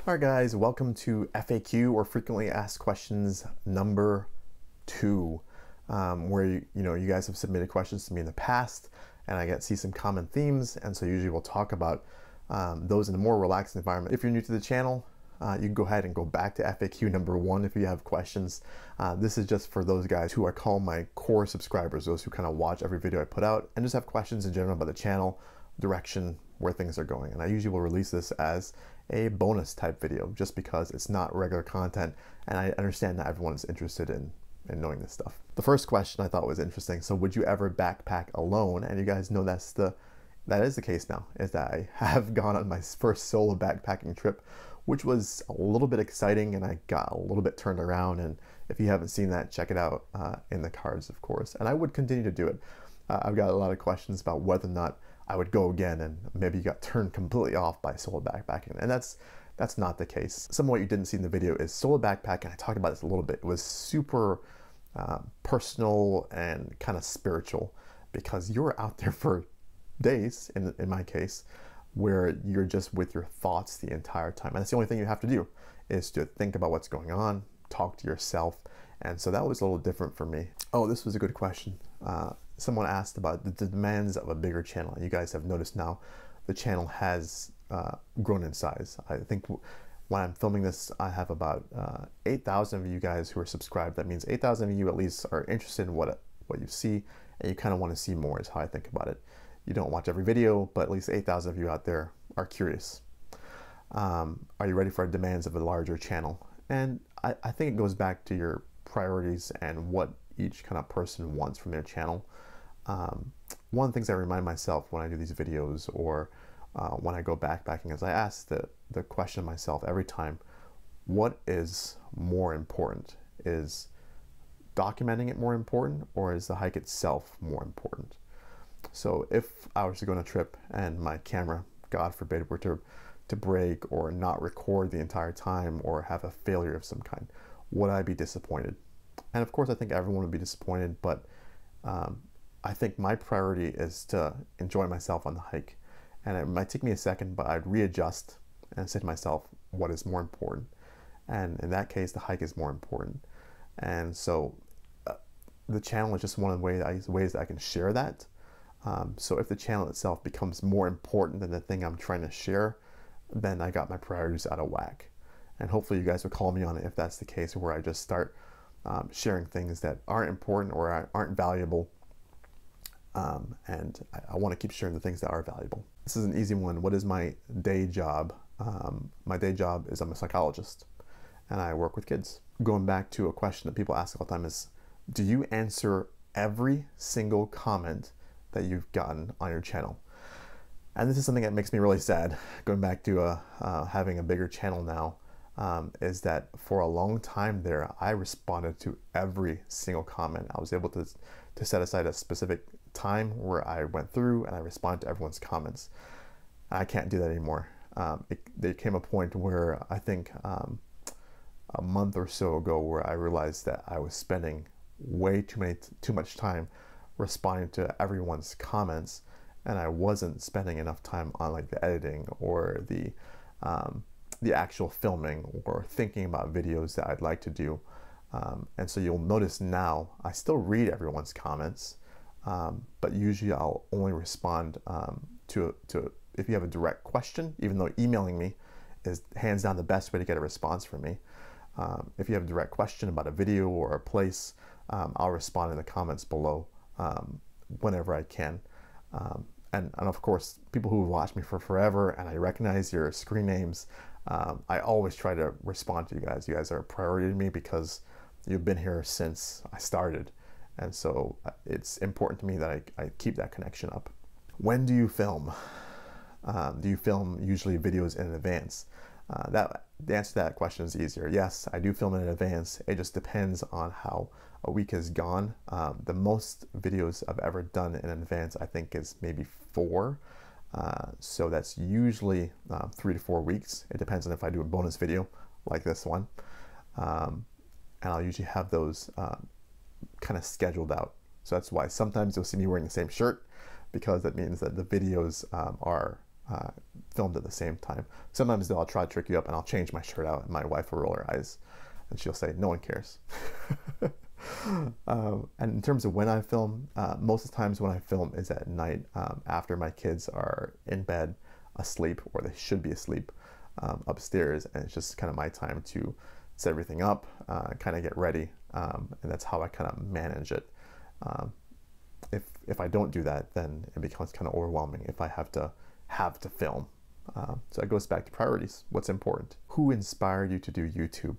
Alright guys, welcome to FAQ, or frequently asked questions number 2, where you guys have submitted questions to me in the past and I get to see some common themes, and so usually we'll talk about those in a more relaxed environment. If you're new to the channel, you can go ahead and go back to FAQ number 1 if you have questions. This is just for those guys who I call my core subscribers, those who kind of watch every video I put out and just have questions in general about the channel, direction, where things are going. And I usually will release this as a bonus type video just because it's not regular content, and I understand that everyone is interested in knowing this stuff. The first question I thought was interesting. So would you ever backpack alone? And you guys know that is the case now, is that I have gone on my first solo backpacking trip, which was a little bit exciting, and I got a little bit turned around. And if you haven't seen that, check it out in the cards, of course. And I would continue to do it. I've got a lot of questions about whether or not I would go again, and maybe you got turned completely off by solo backpacking, and that's not the case. Some of what you didn't see in the video is solo backpacking. I talked about this a little bit. It was super personal and kind of spiritual, because you're out there for days, in my case, where you're just with your thoughts the entire time, and that's the only thing you have to do, is to think about what's going on, talk to yourself. And so that was a little different for me. Oh, this was a good question. Someone asked about the demands of a bigger channel. And you guys have noticed now the channel has grown in size. I think when I'm filming this, I have about 8,000 of you guys who are subscribed. That means 8,000 of you at least are interested in what you see, and you kind of want to see more, is how I think about it. You don't watch every video, but at least 8,000 of you out there are curious. Are you ready for the demands of a larger channel? And I think it goes back to your priorities and what each kind of person wants from their channel. One of the things I remind myself when I do these videos, or when I go backpacking, is I ask the question myself every time: what is more important? Is documenting it more important, or is the hike itself more important? So if I was to go on a trip and my camera, God forbid, were to break or not record the entire time, or have a failure of some kind, would I be disappointed? And of course I think everyone would be disappointed, but I think my priority is to enjoy myself on the hike. And it might take me a second, but I'd readjust and say to myself, what is more important? And in that case, the hike is more important. And so the channel is just one of the ways that I can share that. So if the channel itself becomes more important than the thing I'm trying to share, then I got my priorities out of whack. And hopefully you guys will call me on it if that's the case, where I just start sharing things that aren't important or aren't valuable. And I want to keep sharing the things that are valuable. This is an easy one. What is my day job? My day job is I'm a psychologist, and I work with kids. Going back to a question that people ask all the time is, do you answer every single comment that you've gotten on your channel? And this is something that makes me really sad, going back to having a bigger channel now, is that for a long time there, I responded to every single comment. I was able to set aside a specific time where I went through and I responded to everyone's comments. I can't do that anymore. There came a point where I think a month or so ago, where I realized that I was spending way too much time responding to everyone's comments, and I wasn't spending enough time on like the editing or the actual filming or thinking about videos that I'd like to do. And so you'll notice now I still read everyone's comments, but usually I'll only respond to if you have a direct question, even though emailing me is hands down the best way to get a response from me. If you have a direct question about a video or a place, I'll respond in the comments below whenever I can. And of course, people who watch me for forever and I recognize your screen names, I always try to respond to you guys. You guys are a priority to me because you've been here since I started. And so it's important to me that I keep that connection up. When do you film? Do you film usually videos in advance? The answer to that question is easier. Yes, I do film in advance. It just depends on how a week has gone. The most videos I've ever done in advance, I think, is maybe 4. So that's usually 3 to 4 weeks. It depends on if I do a bonus video like this one. And I'll usually have those kind of scheduled out. So that's why sometimes you'll see me wearing the same shirt, because that means that the videos are filmed at the same time. Sometimes though, I'll try to trick you up and I'll change my shirt out and my wife will roll her eyes and she'll say, no one cares. And in terms of when I film, most of the times when I film is at night, after my kids are in bed, asleep, or they should be asleep, upstairs, and it's just kind of my time to set everything up, kind of get ready, and that's how I kind of manage it. If I don't do that, then it becomes kind of overwhelming if I have to film. So it goes back to priorities. What's important? Who inspired you to do YouTube?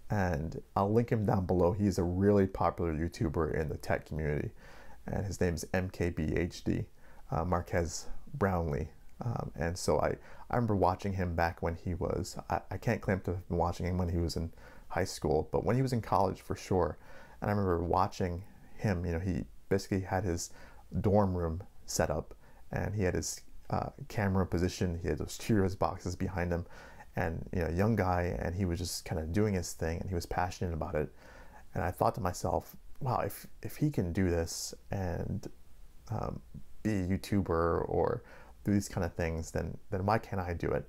And I'll link him down below. He's a really popular YouTuber in the tech community, and his name is MKBHD, Marquez Brownlee. And so I remember watching him back when he was, I can't claim to have been watching him when he was in high school, but when he was in college for sure. And I remember watching him, you know, he basically had his dorm room set up and he had his camera position, he had those Cheerios boxes behind him, and, you know, young guy, and he was just kind of doing his thing and he was passionate about it. And I thought to myself, wow, if he can do this and be a YouTuber or do these kind of things, then why can't I do it?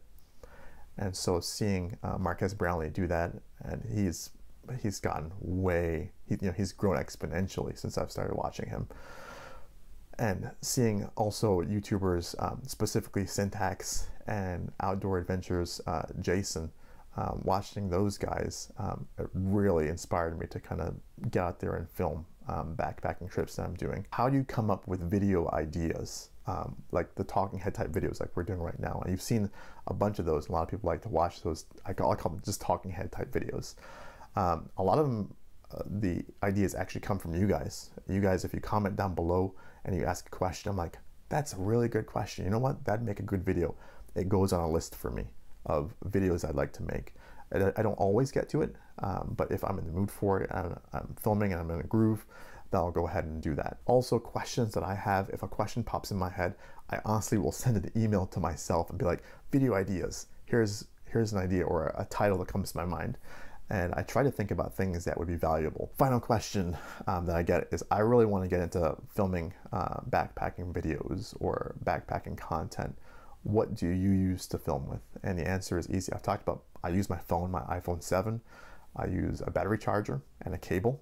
And so seeing Marquez Brownlee do that, and he's gotten way, he's grown exponentially since I've started watching him. And seeing also YouTubers, specifically Syntax and Outdoor Adventures, Jason, watching those guys, it really inspired me to kind of get out there and film backpacking trips that I'm doing. How do you come up with video ideas? Like the talking head type videos like we're doing right now. And you've seen a bunch of those. A lot of people like to watch those. I call them just talking head type videos. A lot of them, the ideas actually come from you guys. You guys, if you comment down below and you ask a question, I'm like, that's a really good question. You know what? That'd make a good video. It goes on a list for me of videos I'd like to make. I don't always get to it, but if I'm in the mood for it, I'm filming and I'm in a groove, then I'll go ahead and do that. Also, questions that I have, if a question pops in my head, I honestly will send an email to myself and be like, video ideas, here's an idea or a title that comes to my mind. And I try to think about things that would be valuable. Final question that I get is, I really want to get into filming backpacking videos or backpacking content. What do you use to film with? And the answer is easy. I've talked about, I use my phone, my iPhone 7. I use a battery charger and a cable.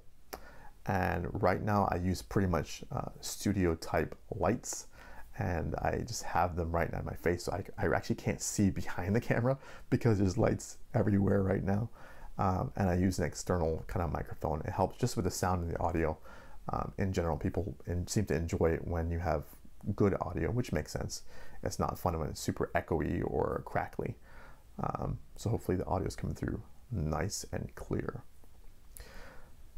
And right now I use pretty much studio type lights, and I just have them right now in my face. So I actually can't see behind the camera because there's lights everywhere right now. And I use an external kind of microphone. It helps just with the sound and the audio. In general, people seem to enjoy it when you have good audio, which makes sense. It's not fun when it's super echoey or crackly. So hopefully the audio is coming through nice and clear.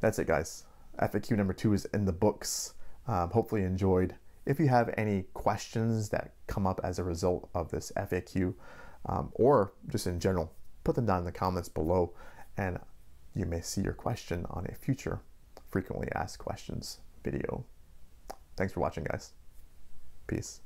That's it, guys. FAQ number 2 is in the books. Hopefully you enjoyed. If you have any questions that come up as a result of this FAQ, or just in general, put them down in the comments below, and you may see your question on a future frequently asked questions video. Thanks for watching, guys. Peace.